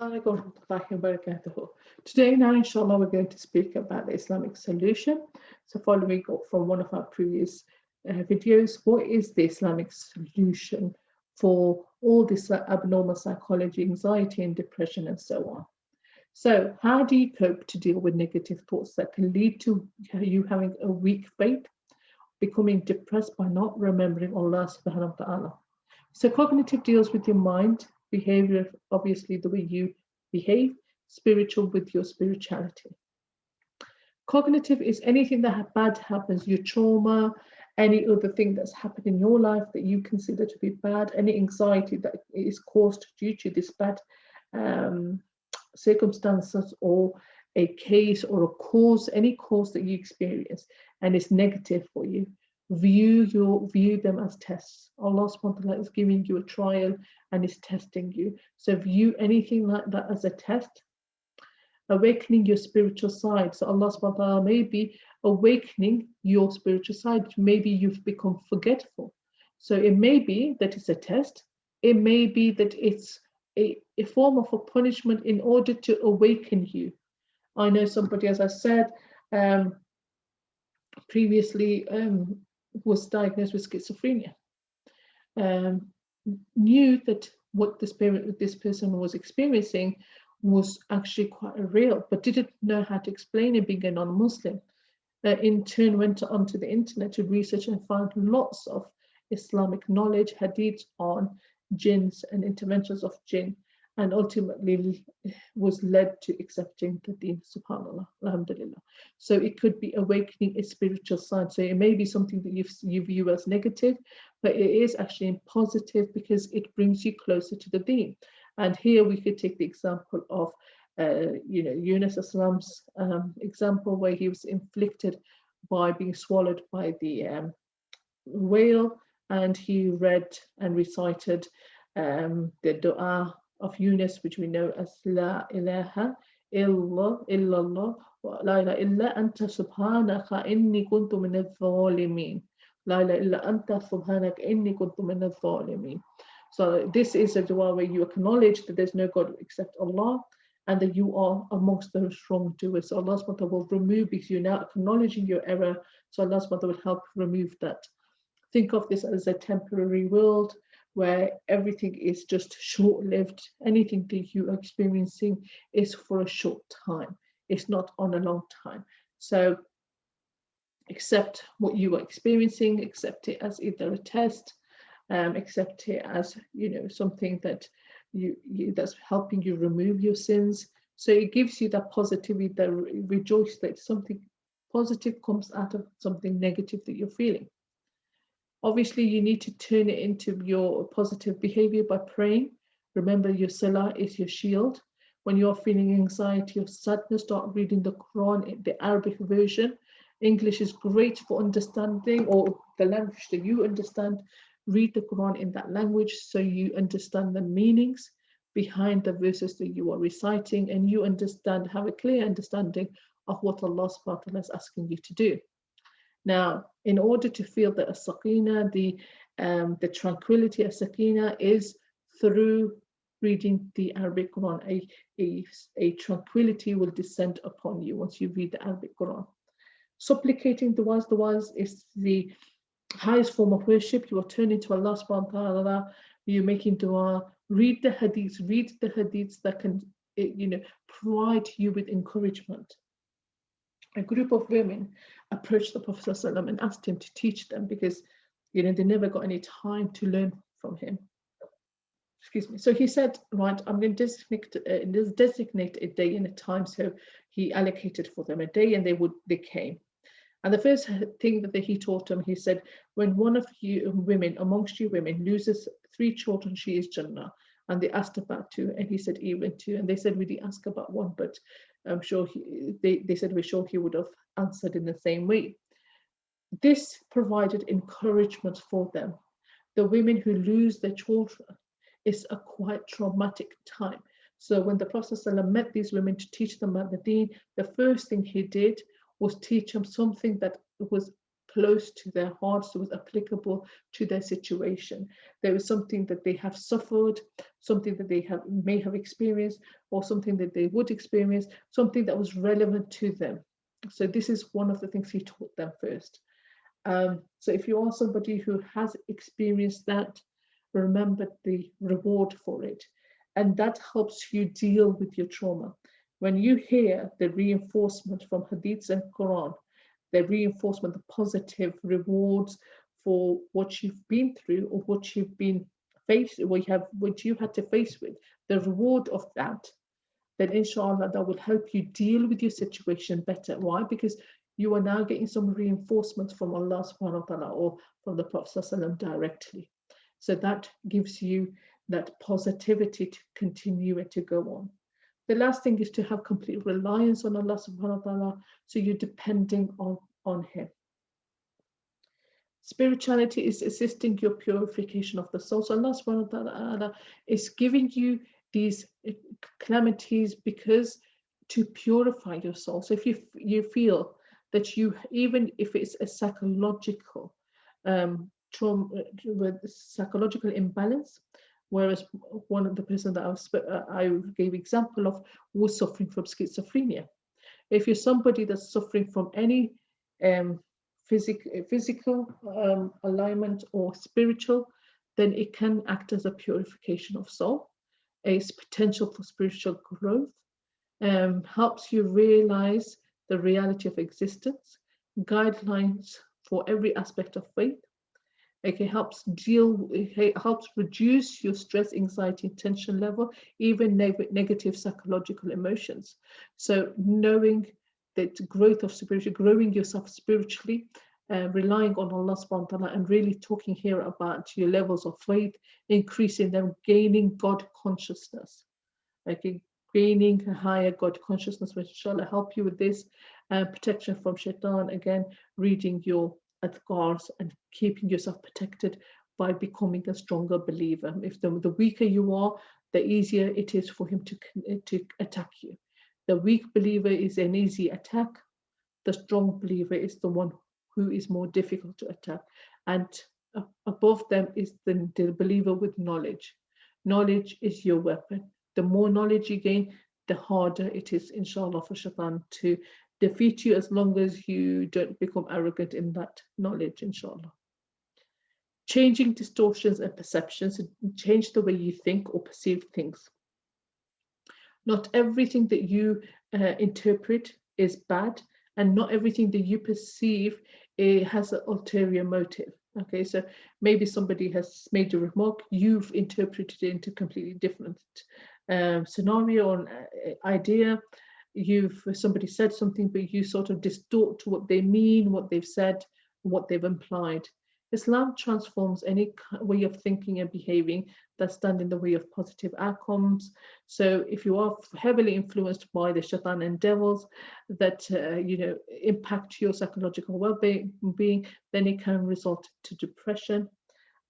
Assalamualaikum warahmatullahi wabarakatuh. Today, now, inshallah, we're going to speak about the Islamic solution. So, following up from one of our previous videos, what is the Islamic solution for all this abnormal psychology, anxiety, and depression, and so on? So, how do you cope to deal with negative thoughts that can lead to you having a weak faith, becoming depressed by not remembering Allah subhanahu wa ta'ala? So cognitive deals with your mind, behavior, obviously the way you behave, spiritual with your spirituality. Cognitive is anything that bad happens, your trauma, any other thing that's happened in your life that you consider to be bad, any anxiety that is caused due to this bad um, circumstances or a case or a cause, any cause that you experience and it's negative for you, view them as tests. Allah subhanahu wa ta'ala is giving you a trial and is testing you. So view anything like that as a test, awakening your spiritual side. So Allah subhanahu wa ta'ala may be awakening your spiritual side. Maybe you've become forgetful. So it may be that it's a test. It may be that it's a form of a punishment in order to awaken you. I know somebody, as I said, previously was diagnosed with schizophrenia, knew that what this person was experiencing was actually quite real, but didn't know how to explain it being a non-Muslim. In turn went onto the internet to research and found lots of Islamic knowledge, hadith on jinns and interventions of jinn, and ultimately was led to accepting the deen, subhanallah, alhamdulillah. So it could be awakening a spiritual side. So it may be something that you view as negative, but it is actually positive because it brings you closer to the deen. And here we could take the example of Yunus Aslam's example, where he was inflicted by being swallowed by the whale, and he read and recited the dua of Yunus, which we know as La ilaha illallah wa la ilaha illa anta subhanaka inni kuntu min al-zalimin. La ilaha illa anta subhanaka inni kuntu min al-zalimin. So this is a dua where you acknowledge that there's no God except Allah and that you are amongst those wrongdoers. So Allah subhanahu wa ta'ala will remove, because you're now acknowledging your error. So Allah subhanahu wa ta'ala will help remove that. Think of this as a temporary world where everything is just short-lived. Anything that you are experiencing is for a short time. It's not on a long time. So accept what you are experiencing, accept it as either a test, accept it as something that you that's helping you remove your sins. So it gives you that positivity, that rejoice that something positive comes out of something negative that you're feeling. Obviously, you need to turn it into your positive behavior by praying. Remember, your salah is your shield. When you're feeling anxiety or sadness, start reading the Quran, the Arabic version. English is great for understanding, or the language that you understand. Read the Quran in that language so you understand the meanings behind the verses that you are reciting, and you have a clear understanding of what Allah subhanahu wa ta'ala is asking you to do. Now, in order to feel the sakina, the tranquility of sakina is through reading the Arabic Quran. A tranquility will descend upon you once you read the Arabic Quran. Supplicating du'as is the highest form of worship. You are turning to Allah subhanahu wa ta'ala, you're making dua. Read the hadiths that can provide you with encouragement. A group of women approached the Prophet ﷺ and asked him to teach them, because they never got any time to learn from him. Excuse me. So he said, right, I'm going to designate a day and a time. So he allocated for them a day, and they came. And the first thing that he taught them, he said, when one of you women, amongst you women, loses 3 children, she is Jannah. And they asked about 2, and he said even 2. And they said, we didn't ask about 1, but I'm sure they said we're sure he would have answered in the same way. This provided encouragement for them. The women who lose their children is a quite traumatic time. So when the Prophet ﷺ met these women to teach them about the deen, the first thing he did was teach them something that was close to their hearts, was applicable to their situation. There was something that they have suffered, something that they may have experienced, or something that they would experience, something that was relevant to them. So this is one of the things he taught them first. So if you are somebody who has experienced that, remember the reward for it. And that helps you deal with your trauma. When you hear the reinforcement from Hadiths and Quran, the reinforcement, the positive rewards for what you've been through or what you've been faced, what you had to face with, the reward of that, then inshallah that will help you deal with your situation better. Why? Because you are now getting some reinforcements from Allah subhanahu wa ta'ala or from the Prophet directly. So that gives you that positivity to continue and to go on. The last thing is to have complete reliance on Allah subhanahu wa ta'ala, so you're depending on Him. Spirituality is assisting your purification of the soul. So Allah subhanahu wa ta'ala is giving you these calamities because to purify your soul. So if you feel that you, even if it's a psychological trauma, with psychological imbalance, whereas one of the person that I gave example of was suffering from schizophrenia. If you're somebody that's suffering from any physical alignment or spiritual, then it can act as a purification of soul. Its potential for spiritual growth, helps you realize the reality of existence, guidelines for every aspect of faith. It helps reduce your stress, anxiety, tension level, even negative psychological emotions. So knowing that growth of spiritual, growing yourself spiritually, relying on Allah subhanahu wa ta'ala, and really talking here about your levels of faith, increasing them, gaining God consciousness. Okay, gaining a higher God consciousness, which inshallah help you with this. Protection from shaitan, again, reading your adhkars and keeping yourself protected by becoming a stronger believer. If the weaker you are, the easier it is for him to attack you. The weak believer is an easy attack. The strong believer is the one who is more difficult to attack. And above them is the believer with knowledge. Knowledge is your weapon. The more knowledge you gain, the harder it is, inshallah, for shaitan to defeat you, as long as you don't become arrogant in that knowledge, inshallah. Changing distortions and perceptions, change the way you think or perceive things. Not everything that you interpret is bad, and not everything that you perceive has an ulterior motive. Okay, so maybe somebody has made a remark, you've interpreted it into a completely different scenario or idea. Somebody said something, but you sort of distort what they mean, what they've said, what they've implied. Islam transforms any way of thinking and behaving that stand in the way of positive outcomes. So if you are heavily influenced by the shaitan and devils that impact your psychological well-being, then it can result to depression.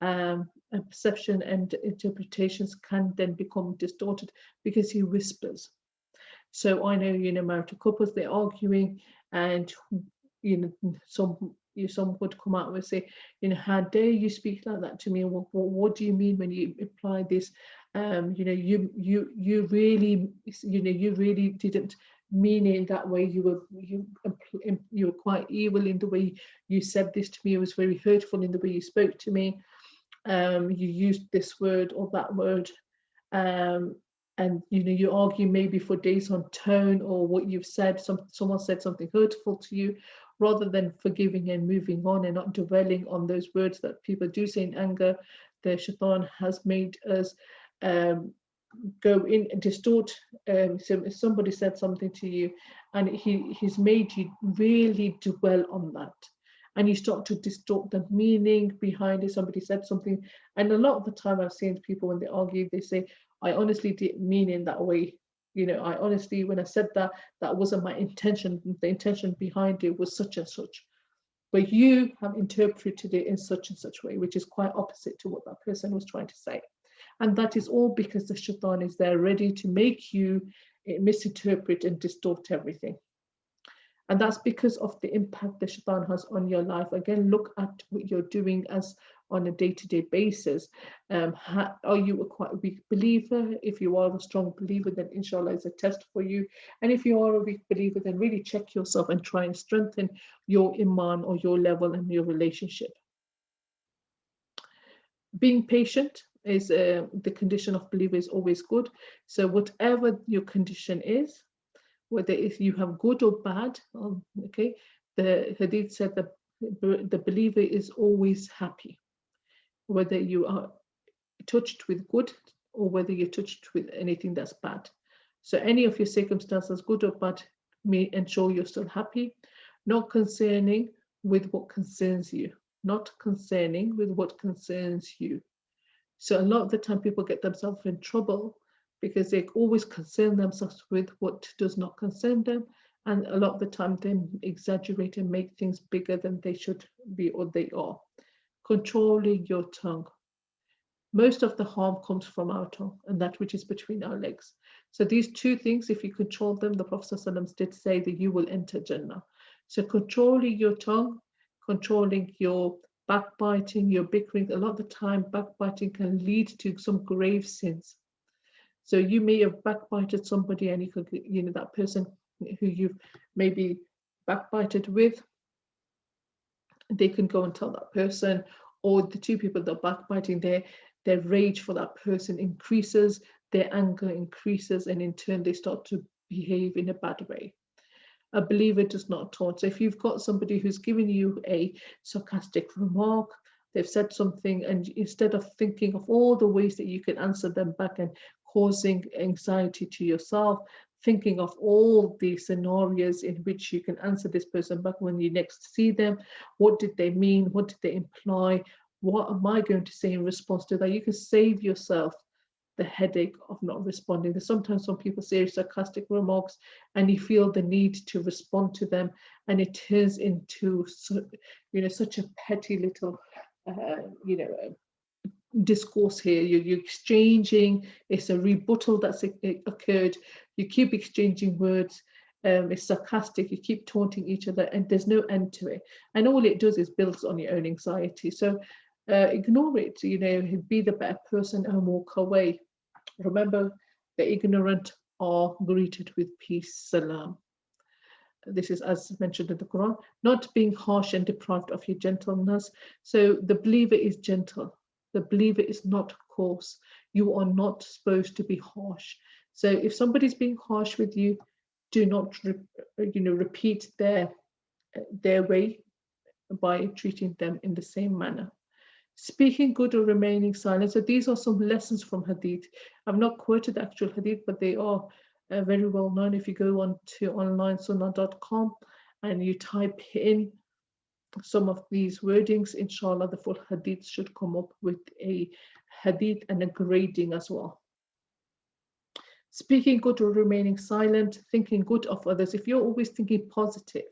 And perception and interpretations can then become distorted because he whispers. So I know, marital couples, they're arguing, and some would come out and say, how dare you speak like that to me? What do you mean when you imply this? You really didn't mean it in that way. You were quite evil in the way you said this to me. It was very hurtful in the way you spoke to me. You used this word or that word, and you argue maybe for days on tone or what you've said. Someone said something hurtful to you, rather than forgiving and moving on and not dwelling on those words that people do say in anger. The shaitan has made us go in and distort. So if somebody said something to you and he's made you really dwell on that, and you start to distort the meaning behind it. Somebody said something, and a lot of the time I've seen people when they argue, they say, I honestly didn't mean it that way. I honestly, when I said that wasn't my intention. The intention behind it was such and such. But you have interpreted it in such and such way, which is quite opposite to what that person was trying to say. And that is all because the shaitan is there ready to make you misinterpret and distort everything. And that's because of the impact the shaitan has on your life. Again, look at what you're doing as on a day-to-day basis. Are you a quite a weak believer? If you are a strong believer, then inshallah it's a test for you. And if you are a weak believer, then really check yourself and try and strengthen your iman or your level and your relationship. Being patient is the condition of believer is always good. So whatever your condition is, whether if you have good or bad, okay, the hadith said that the believer is always happy, whether you are touched with good or whether you're touched with anything that's bad. So any of your circumstances, good or bad, may ensure you're still happy, not concerning with what concerns you, not concerning with what concerns you. So a lot of the time people get themselves in trouble because they always concern themselves with what does not concern them. And a lot of the time they exaggerate and make things bigger than they should be or they are. Controlling your tongue. Most of the harm comes from our tongue and that which is between our legs. So these two things, if you control them, the Prophet ﷺ did say that you will enter Jannah. So controlling your tongue, controlling your backbiting, your bickering. A lot of the time, backbiting can lead to some grave sins. So you may have backbited somebody, and you could, that person who you've maybe backbited with, they can go and tell that person, or the two people that are backbiting, their rage for that person increases, their anger increases, and in turn they start to behave in a bad way. A believer does not taunt. So if you've got somebody who's giving you a sarcastic remark, they've said something, and instead of thinking of all the ways that you can answer them back and causing anxiety to yourself, thinking of all the scenarios in which you can answer this person back when you next see them. What did they mean? What did they imply? What am I going to say in response to that? You can save yourself the headache of not responding. There's sometimes some people say sarcastic remarks and you feel the need to respond to them, and it turns into such a petty little discourse here. You're exchanging, it's a rebuttal that's occurred, you keep exchanging words, it's sarcastic, you keep taunting each other, and there's no end to it, and all it does is builds on your own anxiety. So ignore it, be the better person and walk away. Remember, the ignorant are greeted with peace, salam. This is as mentioned in the Quran. Not being harsh and deprived of your gentleness. So the believer is gentle. The believer is not coarse. You are not supposed to be harsh. So if somebody's being harsh with you, do not repeat their way by treating them in the same manner. Speaking good or remaining silent. So these are some lessons from Hadith. I've not quoted the actual Hadith, but they are very well known. If you go on to onlinesunnah.com and you type in some of these wordings, inshallah, the full Hadith should come up with a Hadith and a grading as well. Speaking good or remaining silent, thinking good of others. If you're always thinking positive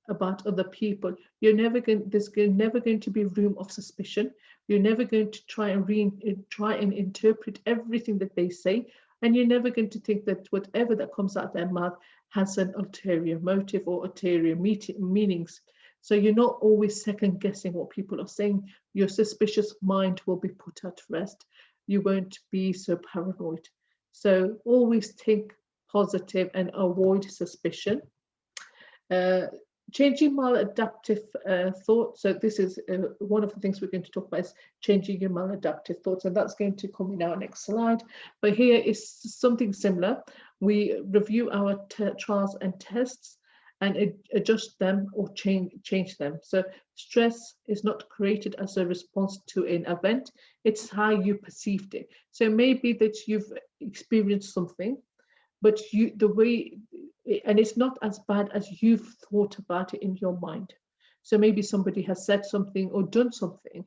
about other people, there's never going to be room of suspicion. You're never going to try and interpret everything that they say, and you're never going to think that whatever that comes out their mouth has an ulterior motive or ulterior meanings. So you're not always second guessing what people are saying. Your suspicious mind will be put at rest. You won't be so paranoid. So always think positive and avoid suspicion. Changing maladaptive thoughts. So this is one of the things we're going to talk about, is changing your maladaptive thoughts, and that's going to come in our next slide. But here is something similar. We review our trials and tests and adjust them or change them. So stress is not created as a response to an event, it's how you perceived it. So maybe that you've experienced something, but and it's not as bad as you've thought about it in your mind. So maybe somebody has said something or done something,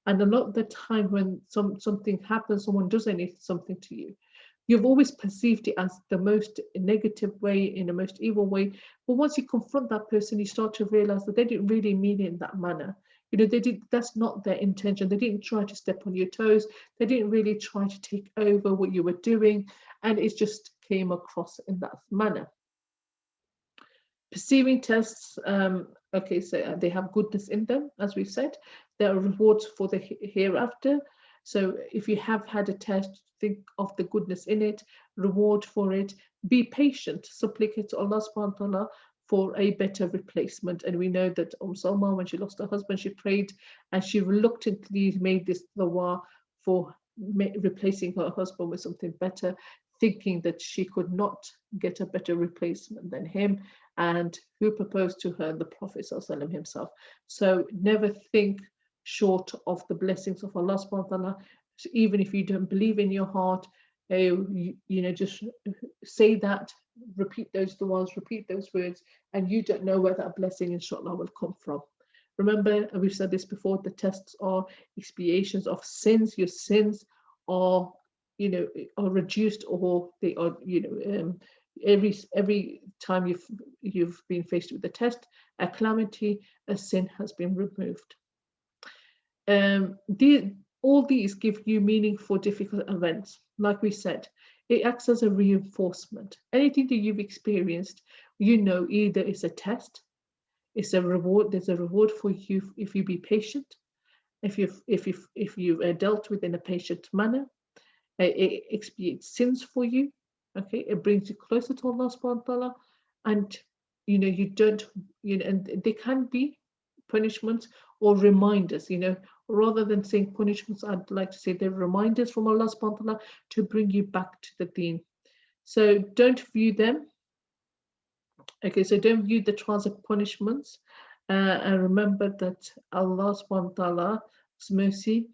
and a lot of the time when something happens, someone does something to you, you've always perceived it as the most negative way, in the most evil way. But once you confront that person, you start to realize that they didn't really mean it in that manner. That's not their intention. They didn't try to step on your toes. They didn't really try to take over what you were doing, and it just came across in that manner. Perceiving tests, okay, so they have goodness in them, as we've said. There are rewards for the hereafter. So if you have had a test, think of the goodness in it, reward for it. Be patient, supplicate to Allah subhanahu wa ta'ala for a better replacement. And we know that Salma, when she lost her husband, she prayed and she reluctantly made this dua for replacing her husband with something better, thinking that she could not get a better replacement than him. And who proposed to her? The Prophet ﷺ himself. So never think short of the blessings of Allah subhanahu wa ta'ala. So even if you don't believe in your heart, just say that, repeat those du'as, repeat those words, and you don't know where that blessing inshallah will come from. Remember, we've said this before, the tests are expiations of sins. Your sins are are reduced, or they are every time you've been faced with a test, a calamity, a sin has been removed. All these give you meaning for difficult events. Like we said, it acts as a reinforcement. Anything that you've experienced, either it's a test, it's a reward. There's a reward for you if you be patient, if you've dealt with in a patient manner. It expiates sins for you. Okay, it brings you closer to Allah subhanahu wa ta'ala, and you don't, and they can be punishments or reminders, rather than saying punishments, I'd like to say they're reminders from Allah subhanahu wa ta'ala to bring you back to the deen. So don't view them. Okay, so don't view the trials as punishments, and remember that Allah subhanahu wa ta'ala's mercy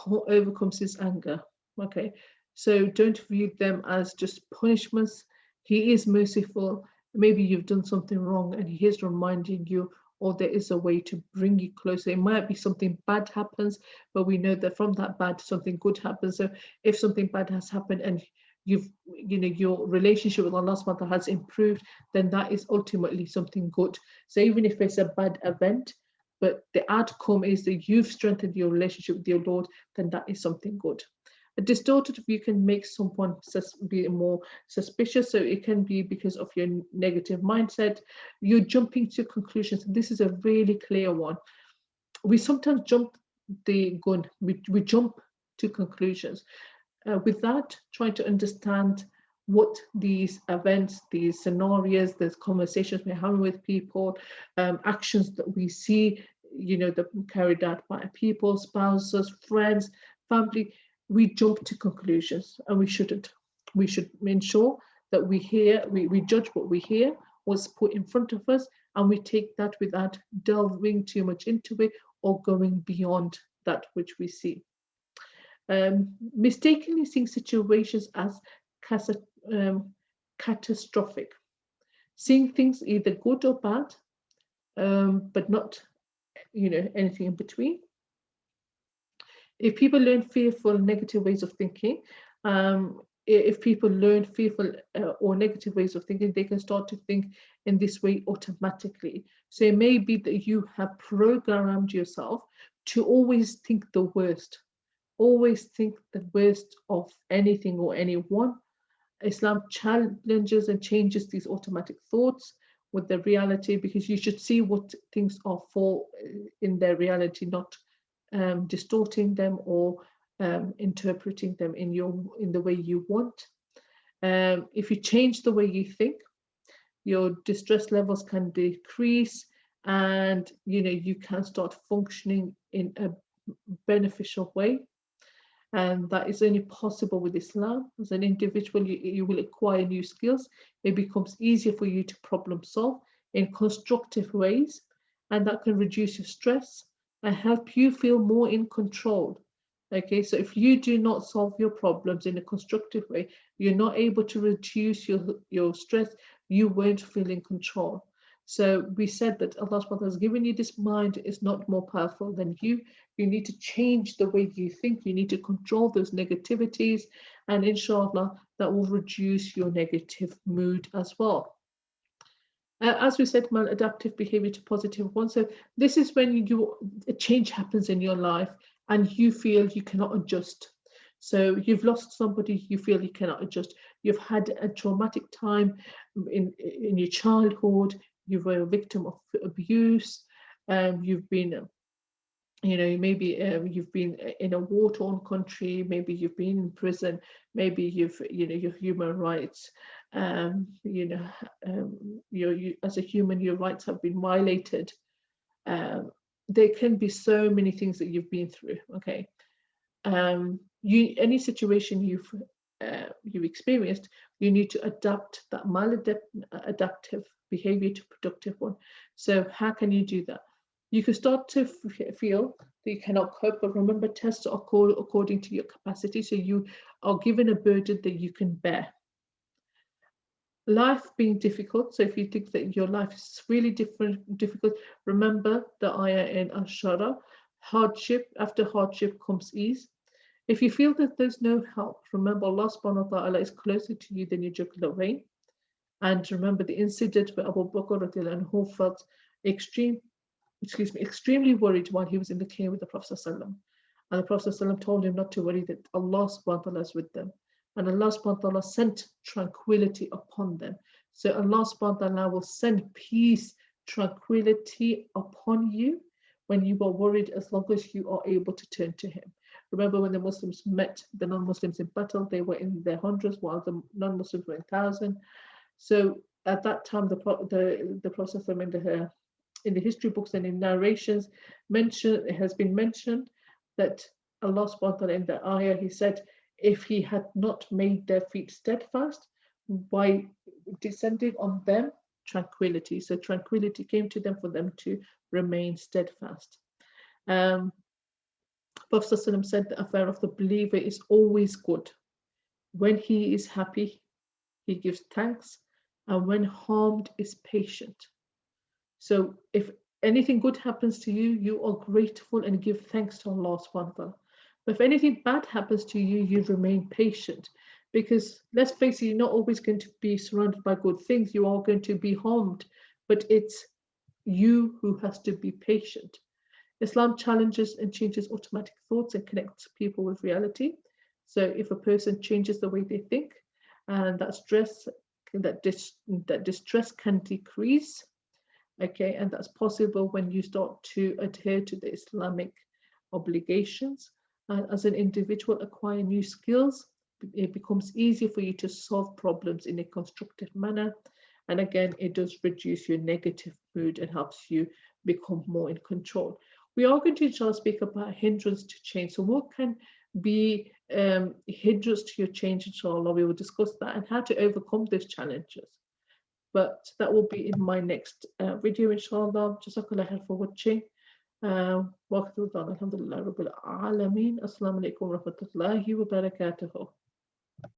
overcomes his anger. Okay, so don't view them as just punishments. He is merciful. Maybe you've done something wrong and he is reminding you, or there is a way to bring you closer. It might be something bad happens, but we know that from that bad something good happens. So if something bad has happened and your relationship with Allah subhanahu wa ta'ala has improved, then that is ultimately something good. So even if it's a bad event, but the outcome is that you've strengthened your relationship with your Lord, then that is something good. A distorted view can make someone be more suspicious. So it can be because of your negative mindset. You're jumping to conclusions. This is a really clear one. We sometimes jump the gun. We jump to conclusions without trying to understand what these events, these scenarios, these conversations we're having with people, actions that we see, that carried out by people, spouses, friends, family. We jump to conclusions, and we shouldn't. We should ensure that we judge what we hear, what's put in front of us, and we take that without delving too much into it or going beyond that which we see. Mistakenly seeing situations as catastrophic, seeing things either good or bad, but not anything in between. If people learn fearful, negative ways of thinking, if people learn fearful or negative ways of thinking, they can start to think in this way automatically. So it may be that you have programmed yourself to always think the worst, always think the worst of anything or anyone. Islam challenges and changes these automatic thoughts with the reality, because you should see what things are for in their reality, not distorting them or interpreting them in the way you want. If you change the way you think, your distress levels can decrease, and you can start functioning in a beneficial way. And that is only possible with Islam. As an individual, you will acquire new skills. It becomes easier for you to problem solve in constructive ways, and that can reduce your stress and help you feel more in control. Okay, so if you do not solve your problems in a constructive way, you're not able to reduce your stress, you won't feel in control. So we said that Allah subhanahu wa ta'ala has given you this mind, is not more powerful than you. You need to change the way you think. You need to control those negativities, and inshallah, that will reduce your negative mood as well. As we said, maladaptive behavior to positive one. So this is when a change happens in your life and you feel you cannot adjust. So you've lost somebody, you feel you cannot adjust. You've had a traumatic time in your childhood, you were a victim of abuse, you've been maybe you've been in a war-torn country, maybe you've been in prison, maybe your human rights, you as a human, your rights have been violated. There can be so many things that you've been through. Okay, any situation you've experienced, you need to adapt that maladaptive behavior to productive one. So how can you do that? You can start to feel that you cannot cope, but remember, tests are called according to your capacity. So you are given a burden that you can bear. Life being difficult. So if you think that your life is really difficult, remember the ayah in Ashara, hardship, after hardship comes ease. If you feel that there's no help, remember Allah subhanahu wa ta'ala is closer to you than your jugular vein. And remember the incident where Abu Bakr anhu felt extremely worried while he was in the cave with the Prophet ﷺ. And the Prophet ﷺ told him not to worry, that Allah subhanahu wa ta'ala is with them. And Allah subhanahu wa ta'ala sent tranquility upon them. So Allah subhanahu wa ta'ala will send peace, tranquility upon you when you are worried, as long as you are able to turn to Him. Remember when the Muslims met the non-Muslims in battle, they were in their hundreds while the non-Muslims were in thousands. So at that time, the Prophet in the history books and in narrations it has been mentioned that Allah subhanahu wa ta'ala in the ayah, He said, if He had not made their feet steadfast by descending on them tranquility. So tranquility came to them for them to remain steadfast. Prophet ﷺ said the affair of the believer is always good. When he is happy, he gives thanks, and when harmed, is patient. So if anything good happens to you, you are grateful and give thanks to Allah subhanahu wa ta'ala. But if anything bad happens to you, you remain patient. Because let's face it, you're not always going to be surrounded by good things. You are going to be harmed, but it's you who has to be patient. Islam challenges and changes automatic thoughts and connects people with reality. So if a person changes the way they think, and that distress can decrease. Okay, and that's possible when you start to adhere to the Islamic obligations. And as an individual acquire new skills, it becomes easier for you to solve problems in a constructive manner. And again, it does reduce your negative mood and helps you become more in control. We are going to speak about hindrance to change. So what can be hindrance to your change, inshallah? We will discuss that and how to overcome those challenges. But that will be in my next video, inshallah. Jazakallah khair for watching. Alhamdulillah Rabbil Alameen. Assalamu alaikum wa rahmatullahi wa barakatuhu.